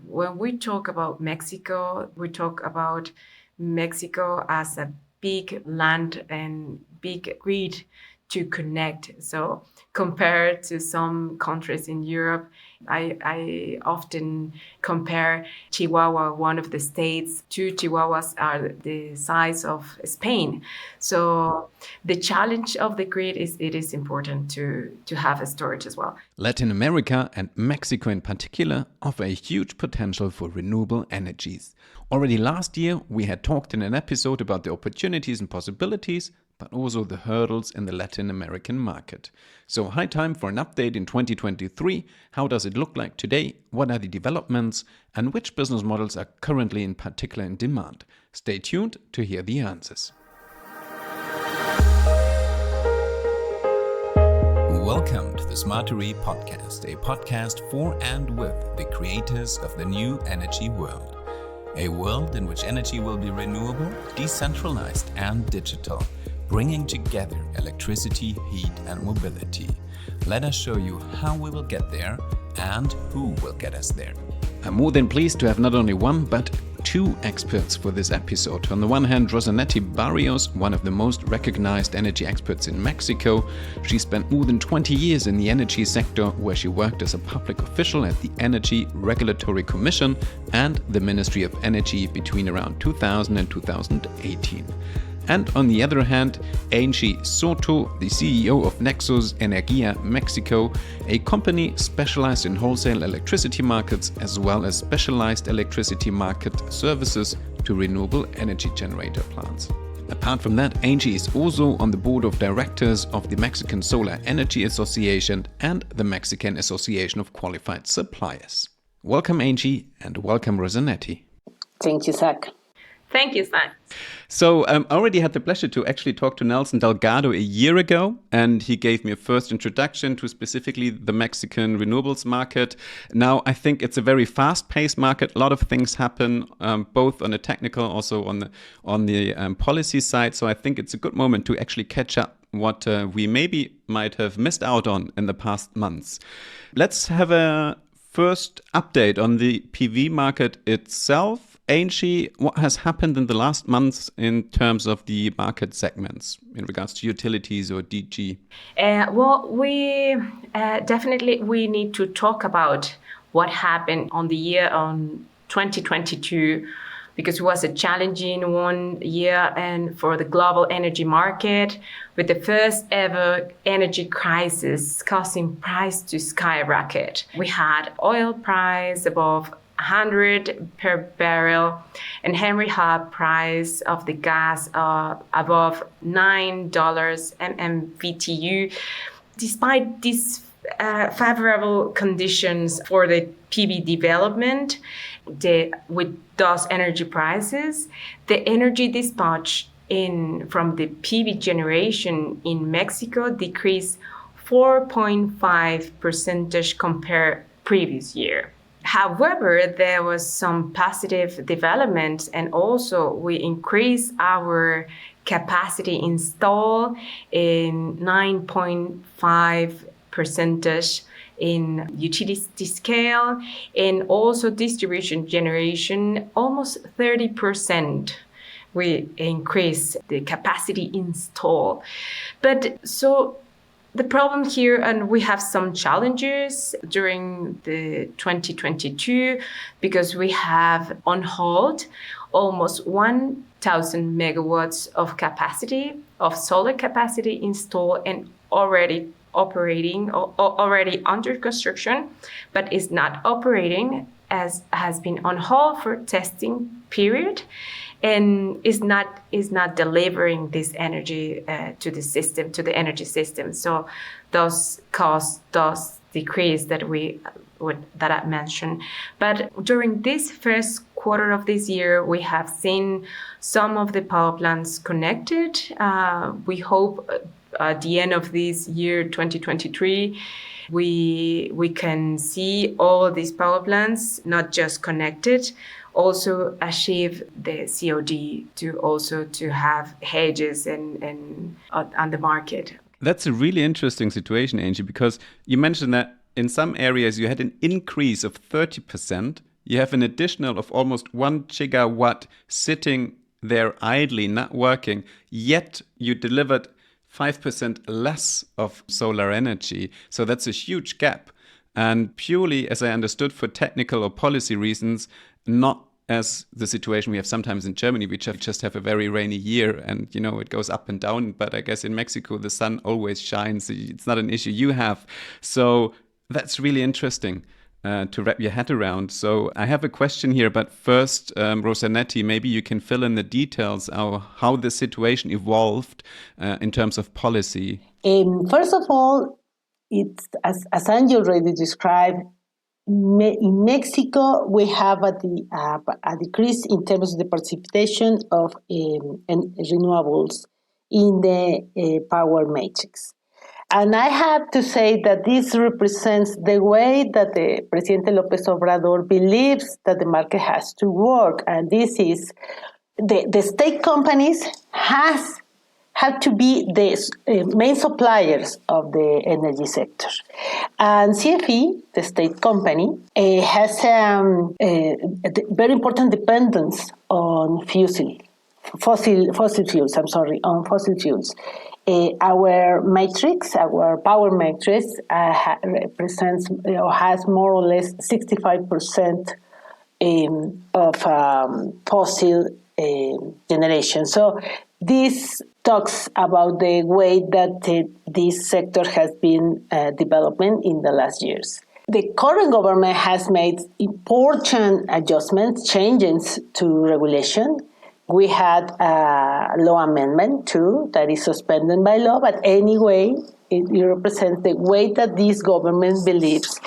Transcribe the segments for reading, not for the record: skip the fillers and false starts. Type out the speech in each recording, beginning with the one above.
when we talk about Mexico, we talk about Mexico as a big land and big grid to connect. So compared to some countries in Europe, I often compare Chihuahua, one of the states. 2 Chihuahuas are the size of Spain. So the challenge of the grid is it is important to have a storage as well. Latin America and Mexico in particular offer a huge potential for renewable energies. Already last year, we had talked in an episode about the opportunities and possibilities, but also the hurdles in the Latin American market. So high time for an update in 2023. How does it look like today? What are the developments? And which business models are currently in particular in demand? Stay tuned to hear the answers. Welcome to the Smartery Podcast, a podcast for and with the creators of the new energy world. A world in which energy will be renewable, decentralized and digital, bringing together electricity, heat and mobility. Let us show you how we will get there and who will get us there. I'm more than pleased to have not only one but two experts for this episode. On the one hand, Rosanety Barrios, one of the most recognized energy experts in Mexico. She spent more than 20 years in the energy sector, where she worked as a public official at the Energy Regulatory Commission and the Ministry of Energy between around 2000 and 2018. And on the other hand, Angélica Soto, the CEO of Nexus, Energía, Mexico, a company specialized in wholesale electricity markets as well as specialized electricity market services to renewable energy generator plants. Apart from that, Angélica is also on the board of directors of the Mexican Solar Energy Association and the Mexican Association of Qualified Suppliers. Welcome, Angélica, and welcome, Rosanety. Thank you, Zach. Thank you, Zach. So I already had the pleasure to actually talk to Nelson Delgado a year ago, and he gave me a first introduction to specifically the Mexican renewables market. Now, I think it's a very fast-paced market. A lot of things happen, both on the technical, also on the policy side. So I think it's a good moment to actually catch up what we maybe might have missed out on in the past months. Let's have a first update on the PV market itself. Angélica, what has happened in the last months in terms of the market segments in regards to utilities or DG? We definitely need to talk about what happened on the year on 2022, because it was a challenging one year and for the global energy market, with the first ever energy crisis causing price to skyrocket. We had oil price above 100 per barrel and Henry Hub price of the gas above $9 MMBTU. Despite these favorable conditions for the PV development, with those energy prices, the energy dispatch from the PV generation in Mexico decreased 4.5% compared previous year. However, there was some positive development, and also we increased our capacity installed in 9.5% in utility scale, and also distribution generation, almost 30%. We increased the capacity installed. But so the problem here, and we have some challenges during the 2022, because we have on hold almost 1,000 megawatts of capacity, of solar capacity installed and already operating, or already under construction, but is not operating, as has been on hold for testing period, and is not delivering this energy to the system, to the energy system. So those costs, those decrease that I mentioned. But during this first quarter of this year, we have seen some of the power plants connected. We hope at the end of this year, 2023, we can see all of these power plants not just connected, also achieve the COD to have hedges and on the market. That's a really interesting situation, Angie, because you mentioned that in some areas you had an increase of 30% you have an additional of almost 1 gigawatt sitting there idly, not working, yet you delivered 5% less of solar energy. So that's a huge gap. And purely, as I understood, for technical or policy reasons, not as the situation we have sometimes in Germany, we just have a very rainy year and, it goes up and down. But I guess in Mexico, the sun always shines. It's not an issue you have. So that's really interesting to wrap your head around. So I have a question here, but first, Rosanety, maybe you can fill in the details of how the situation evolved in terms of policy. First of all, it's as Angie already described, in Mexico, we have a decrease in terms of the precipitation of renewables in the power matrix. And I have to say that this represents the way that the Presidente López Obrador believes that the market has to work. And this is the state companies have to be the main suppliers of the energy sector. And CFE, the state company, has a very important dependence on fossil fuels. Our matrix, our power matrix, represents or has more or less 65% of fossil generation. So this talks about the way that this sector has been developing in the last years. The current government has made important adjustments, changes to regulation. We had a law amendment too that is suspended by law, but anyway, it represents the way that this government believes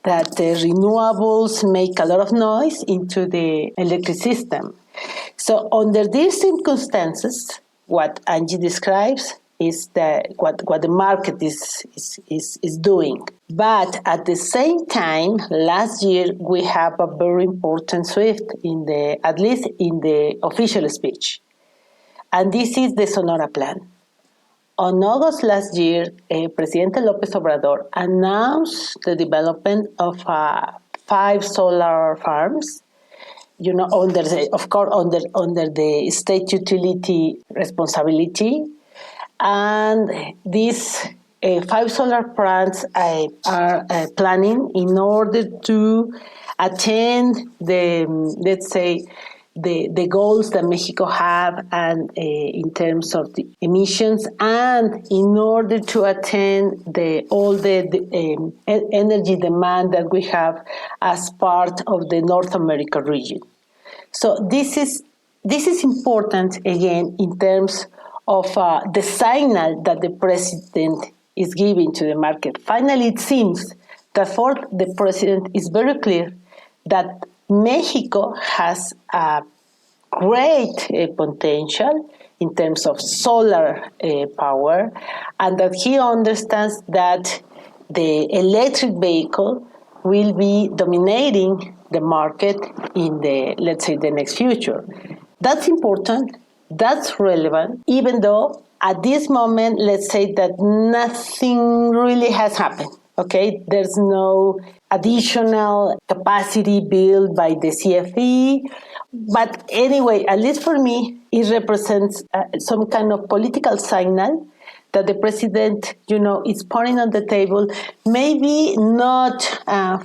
that the renewables make a lot of noise into the electric system. So under these circumstances, what Angie describes is what the market is doing. But at the same time, last year we have a very important shift at least in the official speech. And this is the Sonora Plan. On August last year, Presidente López Obrador announced the development of 5 solar farms, under the state utility responsibility. And these 5 solar plants are planning in order to attain the goals that Mexico have and in terms of the emissions, and in order to attain all the energy demand that we have as part of the North America region. So this is important again in terms of the signal that the president is giving to the market. Finally, it seems that for the president is very clear that Mexico has a great potential in terms of solar power, and that he understands that the electric vehicle will be dominating the market in the next future. That's important. That's relevant, even though at this moment, let's say that nothing really has happened, okay? There's no additional capacity built by the CFE. But anyway, at least for me, it represents some kind of political signal that the president, is putting on the table. Maybe not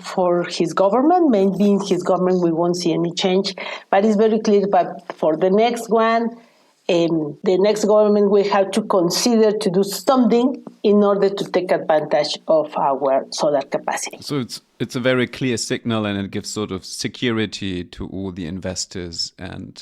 for his government. Maybe in his government we won't see any change. But it's very clear that for the next one, the next government will have to consider to do something in order to take advantage of our solar capacity. So it's a very clear signal, and it gives sort of security to all the investors and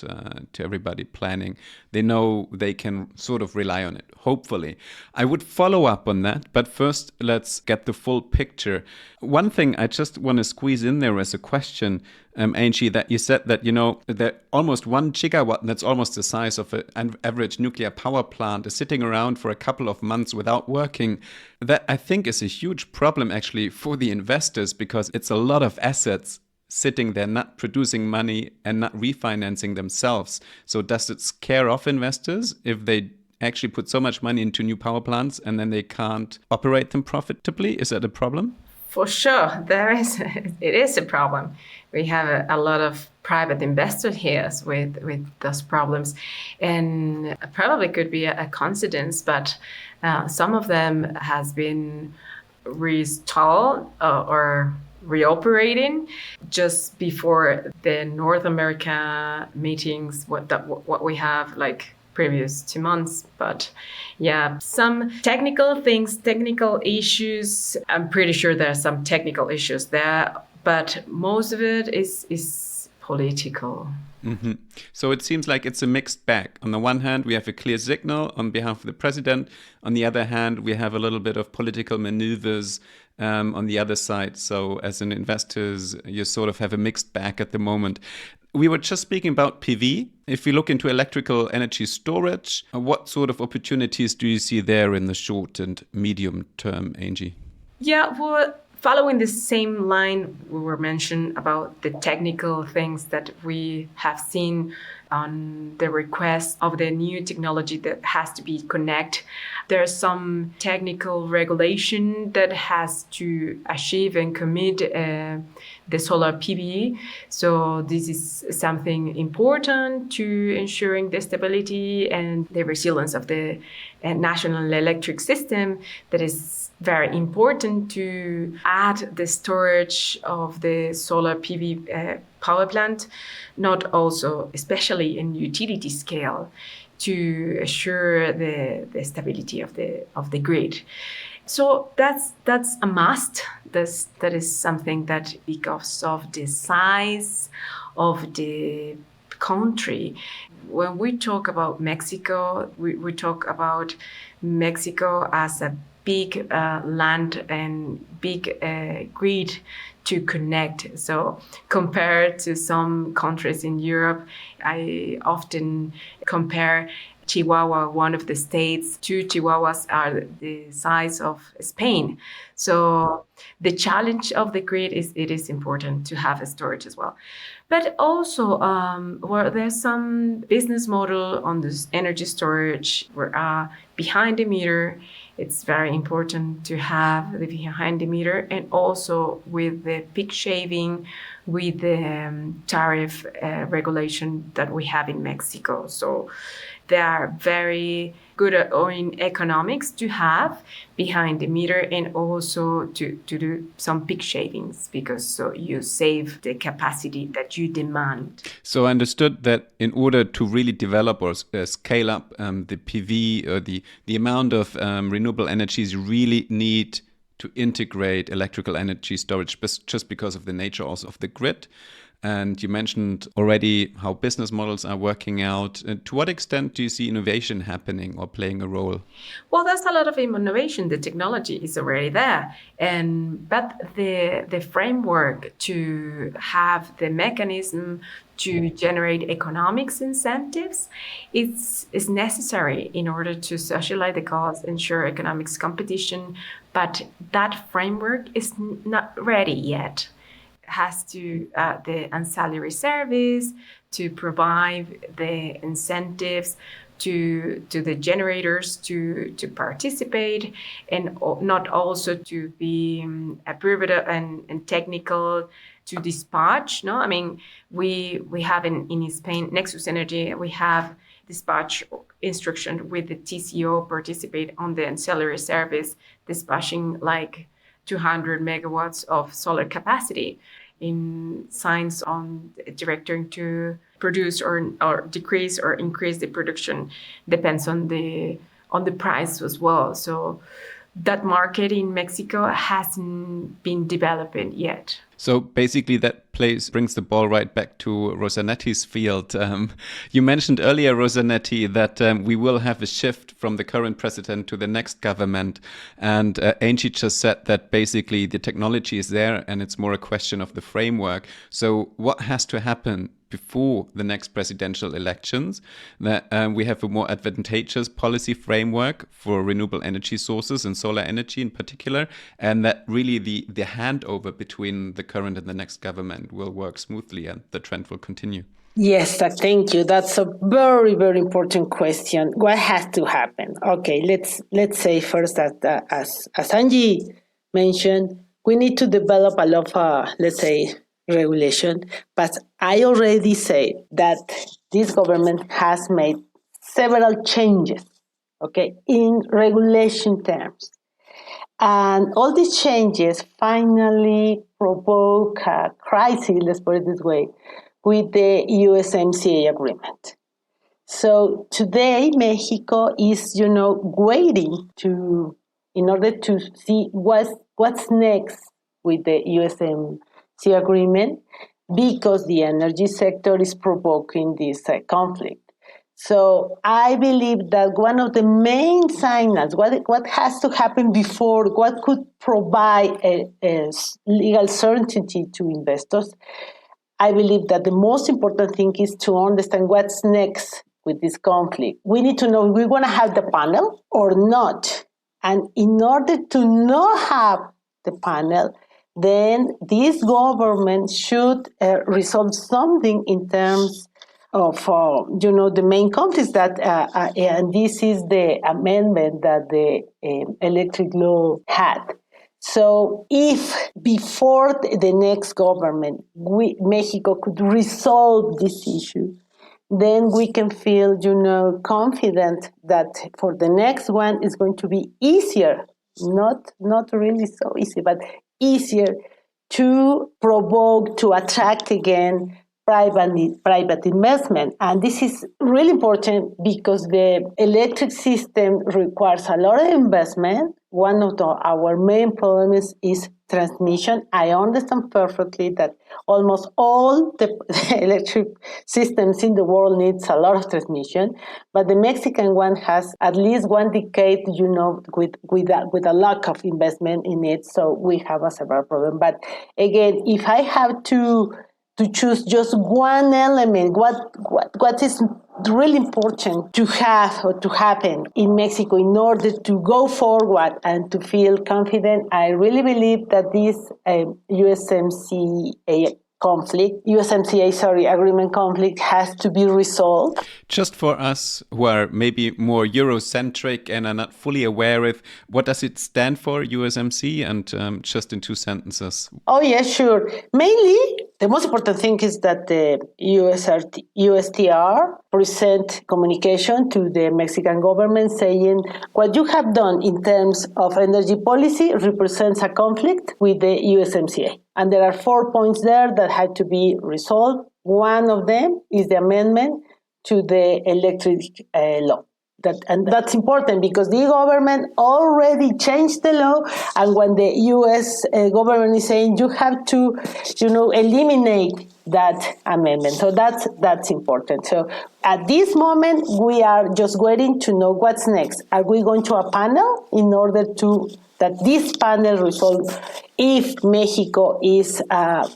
to everybody planning. They know they can sort of rely on it, hopefully. I would follow up on that, but first let's get the full picture. One thing I just want to squeeze in there as a question, Angie, that you said that, that almost 1 gigawatt, and that's almost the size of an average nuclear power plant, is sitting around for a couple of months without working. That I think is a huge problem actually for the investors, because it's a lot of assets sitting there not producing money and not refinancing themselves. So does it scare off investors if they actually put so much money into new power plants and then they can't operate them profitably? Is that a problem? For sure, it is a problem. We have a lot of private investors here with those problems, and probably could be a coincidence, but some of them has been restalled or reoperating just before the North America meetings. What we have like previous 2 months, but yeah, some technical things, technical issues. I'm pretty sure there are some technical issues there, but most of it is political. Mm-hmm. So it seems like it's a mixed bag. On the one hand, we have a clear signal on behalf of the president. On the other hand, we have a little bit of political maneuvers on the other side. So as an investors, you sort of have a mixed bag at the moment. We were just speaking about PV. If we look into electrical energy storage, what sort of opportunities do you see there in the short and medium term, Angie? Yeah, well, following the same line we were mentioned about the technical things that we have seen on the request of the new technology that has to be connected. There's some technical regulation that has to achieve and commit the solar PV. So this is something important to ensuring the stability and the resilience of the national electric system. That is very important to add the storage of the solar PV power plant, not also, especially in utility scale, to assure the stability of the grid. So that's a must. That is something that, because of the size of the country, when we talk about Mexico, we talk about Mexico as a big land and big grid to connect. So compared to some countries in Europe, I often compare Chihuahua, one of the states. 2 Chihuahuas are the size of Spain. So the challenge of the grid is it is important to have a storage as well. But also, there's some business model on this energy storage where behind the meter, it's very important to have the behind the meter, and also with the peak shaving, with the tariff regulation that we have in Mexico. So they are very good in economics to have behind the meter, and also to do some peak shavings, because so you save the capacity that you demand. So I understood that in order to really develop or scale up the PV or the amount of renewable energies, you really need to integrate electrical energy storage just because of the nature also of the grid. And you mentioned already how business models are working out. To what extent do you see innovation happening or playing a role? Well, there's a lot of innovation. The technology is already there, but the framework to have the mechanism to generate economics incentives is necessary in order to socialize the cost, ensure economics competition. But that framework is not ready yet. Has to the ancillary service to provide the incentives to the generators to participate, and not also to be approved and technical to dispatch. No, I mean we have in Spain, Nexus Energy, we have dispatch instruction with the TCO participate on the ancillary service, dispatching like 200 megawatts of solar capacity in signs on directing to produce or decrease or increase the production depends on the price as well. So that market in Mexico hasn't been developing yet. So basically that brings the ball right back to Rosanety's field. You mentioned earlier, Rosanety, that we will have a shift from the current president to the next government. And Angie just said that basically the technology is there and it's more a question of the framework. So what has to happen before the next presidential elections, that we have a more advantageous policy framework for renewable energy sources and solar energy in particular, and that really the handover between the current and the next government will work smoothly and the trend will continue? Yes, thank you. That's a very, very important question. What has to happen? Okay, let's say first that as Angie mentioned, we need to develop a lot of, let's say, regulation. But I already say that this government has made several changes, okay, in regulation terms. And all these changes finally provoke a crisis, let's put it this way, with the USMCA agreement. So today, Mexico is, waiting in order to see what's next with the USMCA agreement, because the energy sector is provoking this conflict. So I believe that one of the main signals, what has to happen before, what could provide a legal certainty to investors, I believe that the most important thing is to understand what's next with this conflict. We need to know if we want to have the panel or not. And in order to not have the panel, then this government should resolve something in terms of, the main conflicts that, and this is the amendment that the electric law had. So if before the next government, Mexico could resolve this issue, then we can feel, confident that for the next one is going to be easier, not really so easy, but easier to provoke, to attract again private investment. And this is really important because the electric system requires a lot of investment. One of our main problems is transmission. I understand perfectly that almost all the electric systems in the world needs a lot of transmission, but the Mexican one has at least one decade, with a lack of investment in it. So we have a several problem. But again, if I have to choose just one element, what is really important to have or to happen in Mexico in order to go forward and to feel confident, I really believe that this USMCA agreement conflict has to be resolved. Just for us who are maybe more Eurocentric and are not fully aware of, what does it stand for, USMC? And just in 2 sentences. Oh, yeah, sure. Mainly, the most important thing is that the USTR present communication to the Mexican government saying what you have done in terms of energy policy represents a conflict with the USMCA. And there are 4 points there that had to be resolved. One of them is the amendment to the electric law. That's important because the government already changed the law, and when the U.S. government is saying you have to, eliminate that amendment, so that's important. So at this moment, we are just waiting to know what's next. Are we going to a panel in order to that this panel resolve if Mexico is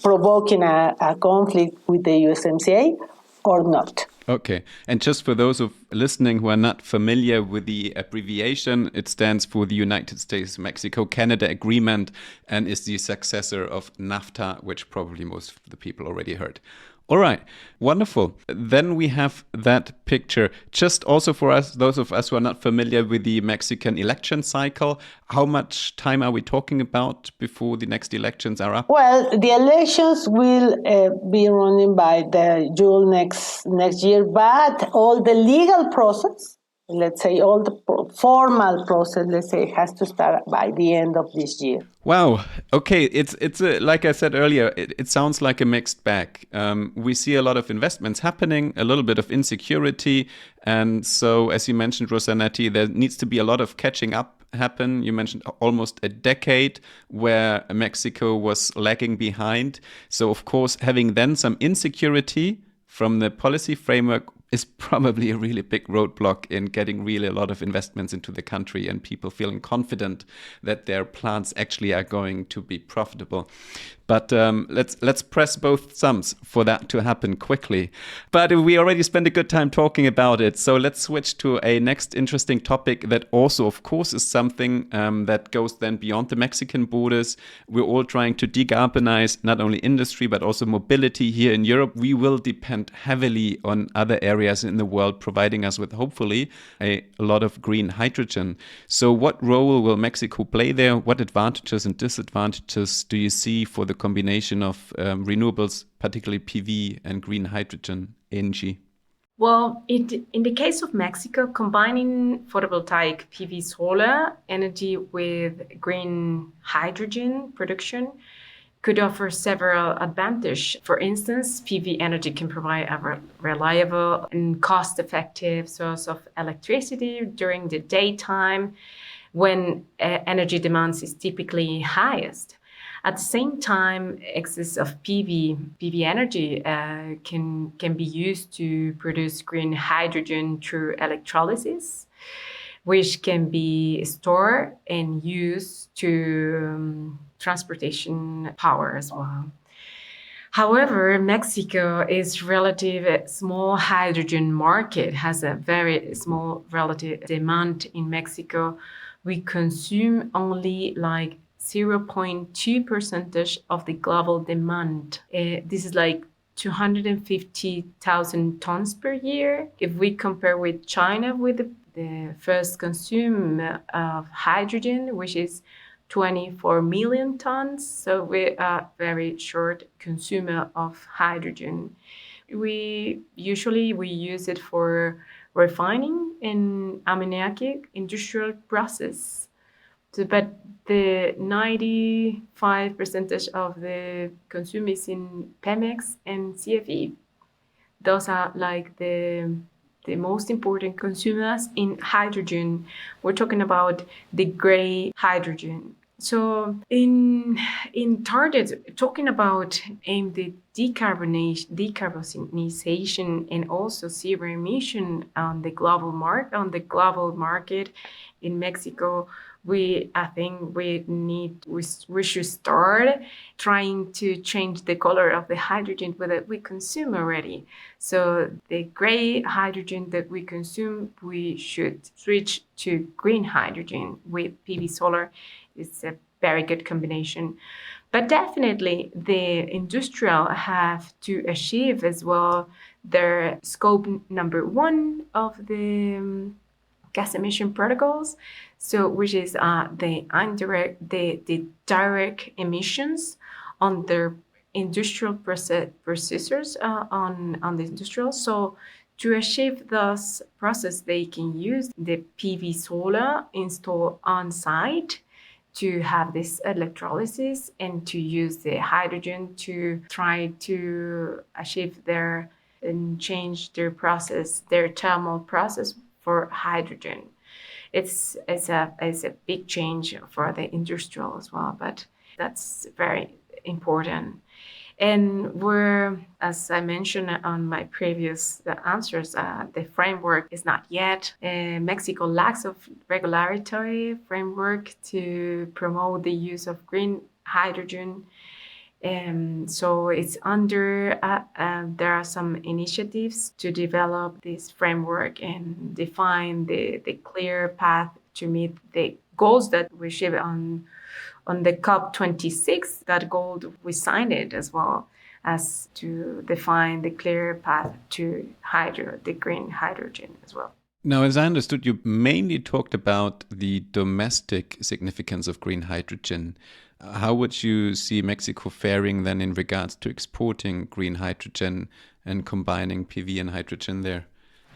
provoking a conflict with the USMCA or not? Okay. And just for those of listening who are not familiar with the abbreviation, it stands for the United States-Mexico-Canada Agreement and is the successor of NAFTA, which probably most of the people already heard. All right, wonderful. Then we have that picture. Just also for us, those of us who are not familiar with the Mexican election cycle, how much time are we talking about before the next elections are up? Well, the elections will be running by the June next year, but all the legal process, let's say all the formal process, let's say, has to start by the end of this year. Wow. Okay. It's like I said earlier, it sounds like a mixed bag. We see a lot of investments happening, a little bit of insecurity. And so, as you mentioned, Rosanety, there needs to be a lot of catching up happen. You mentioned almost a decade where Mexico was lagging behind. So, of course, having then some insecurity from the policy framework is probably a really big roadblock in getting really a lot of investments into the country and people feeling confident that their plants actually are going to be profitable. But let's press both thumbs for that to happen quickly. But we already spent a good time talking about it. So let's switch to a next interesting topic that also, of course, is something that goes then beyond the Mexican borders. We're all trying to decarbonize not only industry, but also mobility here in Europe. We will depend heavily on other areas areas in the world, providing us with hopefully a lot of green hydrogen. So what role will Mexico play there? What advantages and disadvantages do you see for the combination of renewables, particularly PV and green hydrogen, Angie? Well, in the case of Mexico, combining photovoltaic PV solar energy with green hydrogen production could offer several advantages. For instance, PV energy can provide a reliable and cost-effective source of electricity during the daytime when energy demand is typically highest. At the same time, excess of PV energy can be used to produce green hydrogen through electrolysis, which can be stored and used to transportation power as well. However, Mexico is relative small hydrogen market, has a very small relative demand in Mexico. We consume only like 0.2% of the global demand. This is like 250,000 tons per year. If we compare with China, with the first consume of hydrogen, which is 24 million tons. So we are very short consumer of hydrogen. We use it for refining in ammoniac industrial process. But the 95% of the consume is in Pemex and CFE. Those are like the most important consumers in hydrogen. We're talking about the gray hydrogen. So in target, talking about the decarbonization and also zero emission on the global market in Mexico, we should start trying to change the color of the hydrogen that we consume already. So the gray hydrogen that we consume, we should switch to green hydrogen with PV solar. It's a very good combination. But definitely the industrial have to achieve as well their scope number 1 of the gas emission protocols, so which is the direct emissions on their industrial processors on the industrial. So to achieve this process, they can use the PV solar installed on site to have this electrolysis and to use the hydrogen to try to achieve and change their process, their thermal process for hydrogen. It's a big change for the industrial as well, but that's very important. And we're, as I mentioned on my previous answers, the framework is not yet. Mexico lacks of regulatory framework to promote the use of green hydrogen. So it's under, there are some initiatives to develop this framework and define the clear path to meet the goals that we shared on the COP26. That goal, we signed it as well as to define the clear path to the green hydrogen as well. Now, as I understood, you mainly talked about the domestic significance of green hydrogen. How would you see Mexico faring then in regards to exporting green hydrogen and combining PV and hydrogen there?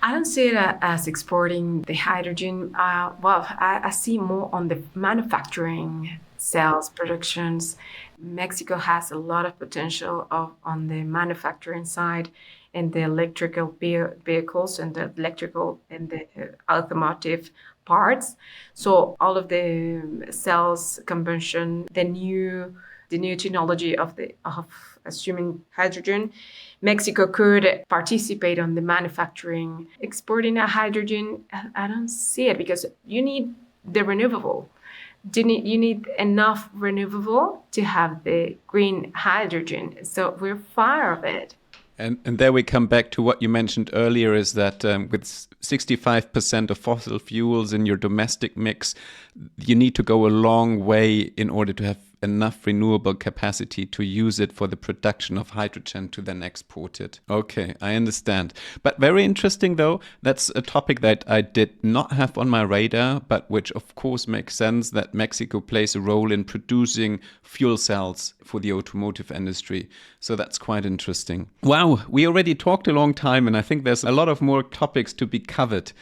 I don't see it as exporting the hydrogen. I see more on the manufacturing, sales, productions. Mexico has a lot of potential on the manufacturing side and the electrical vehicles and the electrical and the automotive parts. So all of the cells conversion, the new technology of assuming hydrogen, Mexico could participate on the manufacturing. Exporting a hydrogen, I don't see it because you need the renewable. You need enough renewable to have the green hydrogen. So we're far of it. And there we come back to what you mentioned earlier, is that with 65% of fossil fuels in your domestic mix, you need to go a long way in order to have enough renewable capacity to use it for the production of hydrogen to then export it. Okay, I understand. But very interesting, though. That's a topic that I did not have on my radar, but which of course makes sense, that Mexico plays a role in producing fuel cells for the automotive industry. So that's quite interesting. Wow, we already talked a long time, and I think there's a lot of more topics to be covered.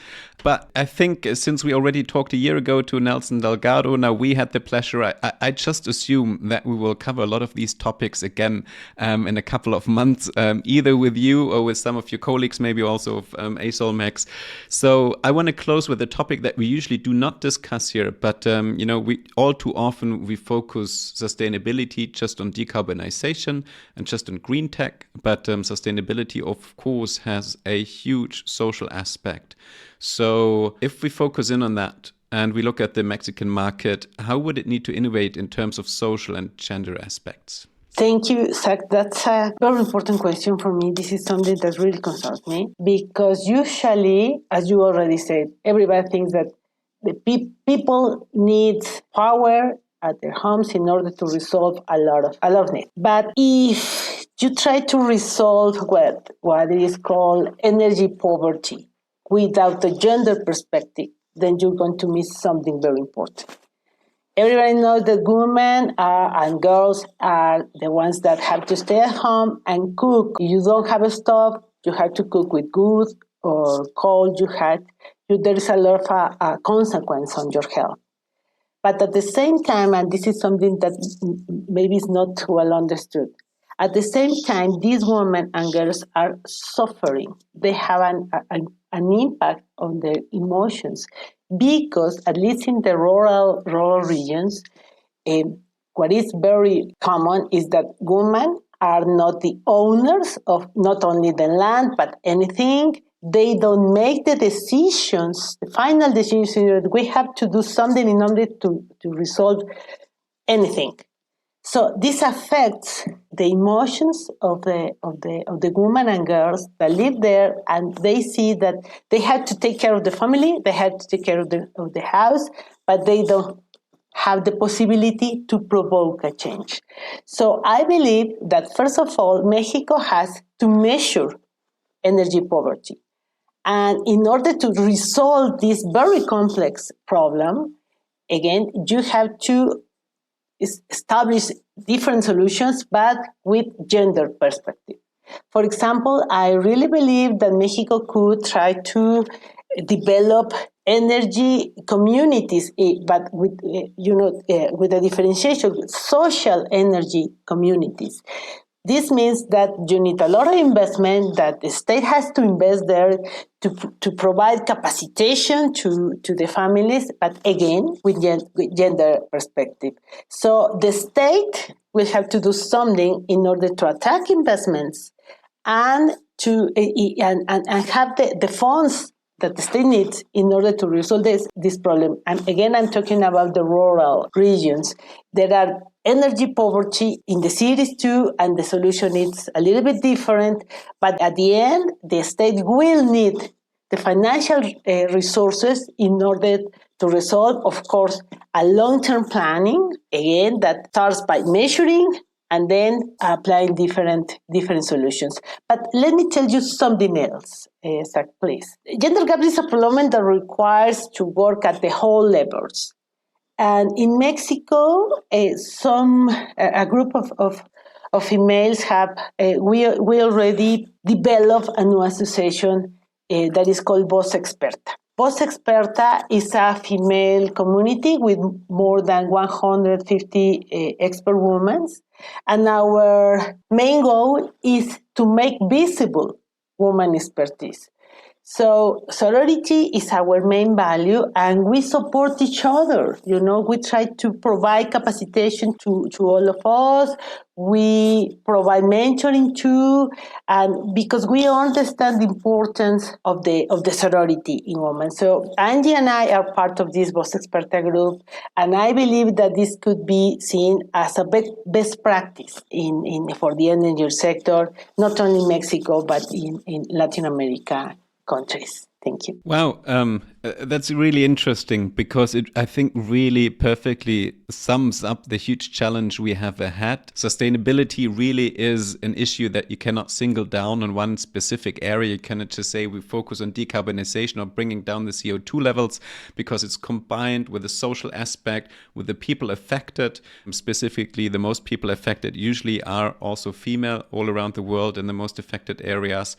But I think since we already talked a year ago to Nelson Delgado, now we had the pleasure, I just assume that we will cover a lot of these topics again in a couple of months, either with you or with some of your colleagues, maybe also of ASOLMEX. So I want to close with a topic that we usually do not discuss here, but we all too often we focus sustainability just on decarbonization and just on green tech, but sustainability of course has a huge social aspect. So if we focus in on that and we look at the Mexican market, how would it need to innovate in terms of social and gender aspects? Thank you, Zach. That's a very important question for me. This is something that really concerns me because usually, as you already said, everybody thinks that the people need power at their homes in order to resolve a lot of needs. But if you try to resolve what is called energy poverty without the gender perspective, then you're going to miss something very important. Everybody knows that women and girls are the ones that have to stay at home and cook. If you don't have a stove, you have to cook with wood or coal. There is a lot of consequence on your health. But at the same time, and this is something that maybe is not well understood, at the same time, these women and girls are suffering. They have an impact on their emotions because, at least in the rural regions, what is very common is that women are not the owners of not only the land, but anything. They don't make the decisions, the final decisions. We have to do something in order to resolve anything. So this affects the emotions of the women and girls that live there, and they see that they have to take care of the family, they have to take care of the house, but they don't have the possibility to provoke a change. So I believe that first of all, Mexico has to measure energy poverty, and in order to resolve this very complex problem, again, you have to establish different solutions, but with gender perspective. For example, I really believe that Mexico could try to develop energy communities, but with a differentiation, social energy communities. This means that you need a lot of investment, that the state has to invest there to provide capacitation to the families, but again, with gender perspective. So the state will have to do something in order to attract investments and have the funds that the state needs in order to resolve this problem. And again, I'm talking about the rural regions. There are energy poverty in the cities too, and the solution is a little bit different. But at the end, the state will need the financial resources in order to resolve, of course, a long-term planning, again, that starts by measuring and then applying different solutions. But let me tell you something else, Zach, please. Gender gap is a problem that requires to work at the whole levels. And in Mexico, a group of females we already developed a new association that is called Voz Experta. Voz Experta is a female community with more than 150 expert women. And our main goal is to make visible women expertise. So sorority is our main value, and we support each other. We try to provide capacitation to all of us. We provide mentoring too, and because we understand the importance of the sorority in women. So Angie and I are part of this Voz Experta group, and I believe that this could be seen as a best practice for the energy sector, not only in Mexico but in Latin America countries. Thank you. Wow. That's really interesting because it, I think, really perfectly sums up the huge challenge we have ahead. Sustainability really is an issue that you cannot single down on one specific area. You cannot just say we focus on decarbonization or bringing down the CO2 levels, because it's combined with the social aspect, with the people affected. Specifically, the most people affected usually are also female all around the world in the most affected areas.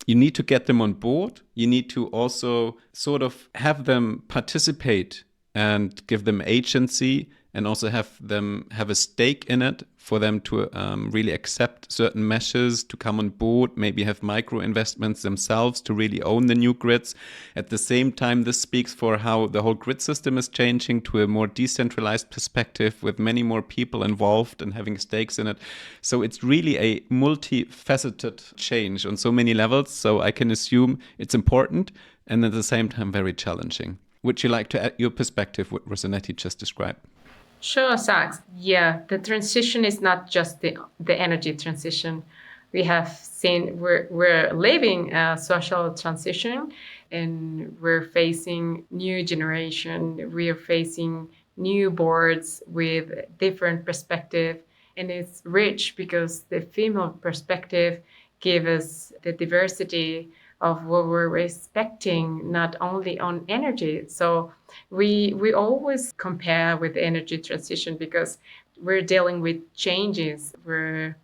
You need to get them on board. You need to also sort of have them participate and give them agency, and also have them have a stake in it for them to really accept certain measures, to come on board, maybe have micro investments themselves to really own the new grids. At the same time, this speaks for how the whole grid system is changing to a more decentralized perspective with many more people involved and having stakes in it. So it's really a multifaceted change on so many levels. So I can assume it's important and at the same time very challenging. Would you like to add your perspective, what Rosanety just described? Sure, Sachs. Yeah, the transition is not just the energy transition. We have seen we're living a social transition, and we're facing new generation. We are facing new boards with different perspective, and it's rich because the female perspective gives us the diversity of what we're respecting, not only on energy. So we always compare with energy transition because we're dealing with changes. We're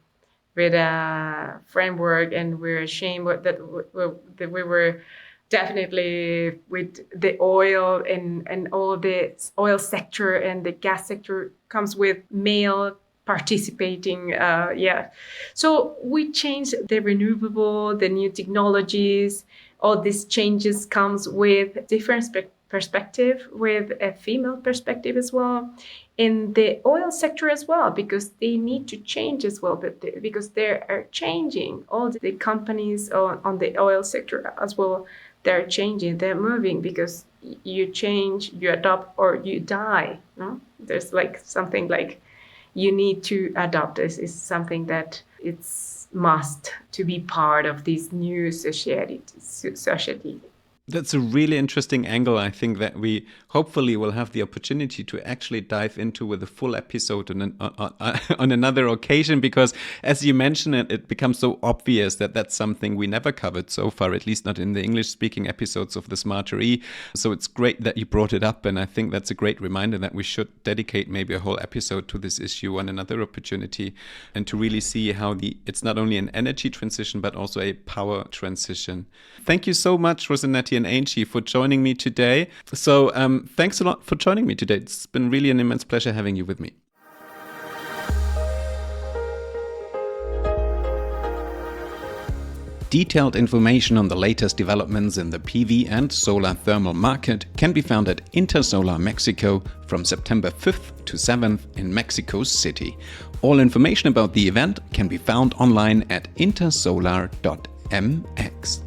with a framework, and we're ashamed that we were definitely with the oil and all the oil sector and the gas sector comes with male participating. So we change the renewable, the new technologies. All these changes comes with different perspective, with a female perspective as well, in the oil sector as well, because they need to change as well, because they are changing. All the companies on the oil sector as well, they're changing, they're moving, because you change, you adopt, or you die. No? There's like something like you need to adopt. This is something that it's must to be part of this new society. That's a really interesting angle, I think, that we hopefully will have the opportunity to actually dive into with a full episode on another occasion, because as you mentioned it becomes so obvious that that's something we never covered so far, at least not in the English-speaking episodes of the Smarter E. So it's great that you brought it up, and I think that's a great reminder that we should dedicate maybe a whole episode to this issue on another opportunity, and to really see how it's not only an energy transition, but also a power transition. Thank you so much, Rosanety and Angie, for joining me today. So thanks a lot for joining me today. It's been really an immense pleasure having you with me. Detailed information on the latest developments in the PV and solar thermal market can be found at Intersolar Mexico from September 5th to 7th in Mexico City. All information about the event can be found online at intersolar.mx.